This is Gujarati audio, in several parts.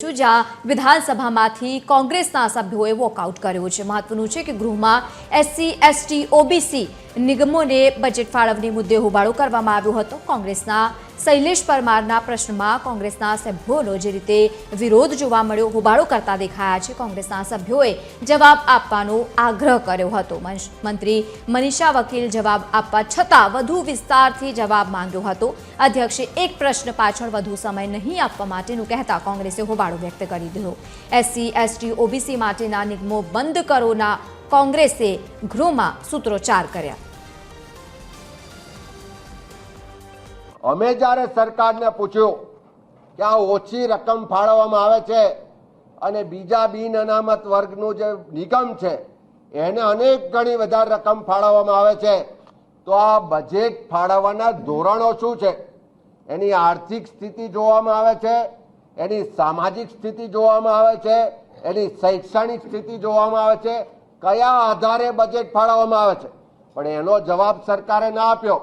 જોઈશું, જ્યાં વિધાનસભામાંથી કોંગ્રેસના સભ્યોએ વોકઆઉટ કર્યો છે। મહત્વનું છે કે ગૃહમાં SC, ST, OBC નિગમોને બજેટ ફાળવણી મુદ્દે હોબાળો કરવામાં આવ્યો હતો। કોંગ્રેસના શૈલેષ પરમારના પ્રશ્નમાં કોંગ્રેસના સભ્યોનો જે રીતે વિરોધ જોવા મળ્યો, હોબાળો કરતા દેખાયા છે। કોંગ્રેસના સભ્યોએ જવાબ આપવાનો આગ્રહ કર્યો હતો। મંત્રી મનીષા વકીલ જવાબ આપવા છતાં વધુ વિસ્તારથી જવાબ માંગ્યો હતો। અધ્યક્ષે એક પ્રશ્ન પાછળ વધુ સમય નહીં આપવા માટેનું કહેતા કોંગ્રેસે હોબાળો વ્યક્ત કરી દીધો। SC, ST, OBC માટેના નિગમો બંધ કરોના કોંગ્રેસે ગૃહમાં સૂત્રોચ્ચાર કર્યા। અમે જ્યારે સરકારને પૂછ્યું કે આ ઓછી રકમ ફાળવવામાં આવે છે અને બીજા બિન અનામત વર્ગનું જે નિગમ છે એને અનેક ગણી વધારે રકમ ફાળવવામાં આવે છે, તો આ બજેટ ફાળવવાના ધોરણો શું છે, એની આર્થિક સ્થિતિ જોવામાં આવે છે, એની સામાજિક સ્થિતિ જોવામાં આવે છે, એની શૈક્ષણિક સ્થિતિ જોવામાં આવે છે, કયા આધારે બજેટ ફાળવવામાં આવે છે, પણ એનો જવાબ સરકારે ના આપ્યો।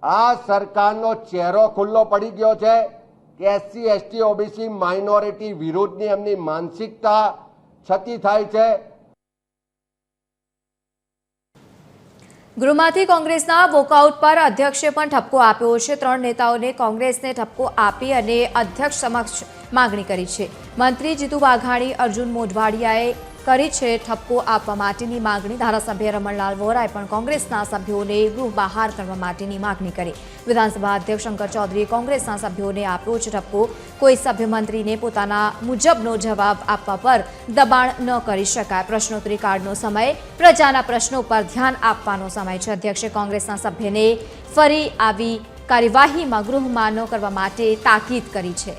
આ સરકારનો ચહેરો ખુલ્લો પડી ગયો છે કે SC, ST, OBC માઇનોરિટી વિરુદ્ધની એમની માનસિકતા છતી થાય છે। ગૃહમાંથી કોંગ્રેસના વોકઆઉટ પર અધ્યક્ષે પણ ઠપકો આપ્યો છે। 3 નેતાઓને કોંગ્રેસને ઠપકો આપી અને અધ્યક્ષ સમક્ષ માંગણી કરી છે। મંત્રી જીતુ વાઘાણી, અર્જુન મોઢવાડિયાએ કરી છે ઠપકો આપવા માટેની માંગણી। ધારાસભ્ય રમણલાલ વોરાએ પણ કોંગ્રેસના સભ્યોને ગૃહ બહાર કરવા માટેની માંગણી કરી। વિધાનસભા અધ્યક્ષ શંકર ચૌધરીએ કોંગ્રેસના સભ્યોને આપ્યો છે ઠપકો। કોઈ સભ્ય મંત્રીને પોતાના મુજબનો જવાબ આપવા પર દબાણ ન કરી શકાય। પ્રશ્નોત્તરી કાળનો સમય પ્રજાના પ્રશ્નો પર ધ્યાન આપવાનો સમય છે। અધ્યક્ષે કોંગ્રેસના સભ્યને ફરી આવી કાર્યવાહીમાં ગૃહમાં ન કરવા માટે તાકીદ કરી છે।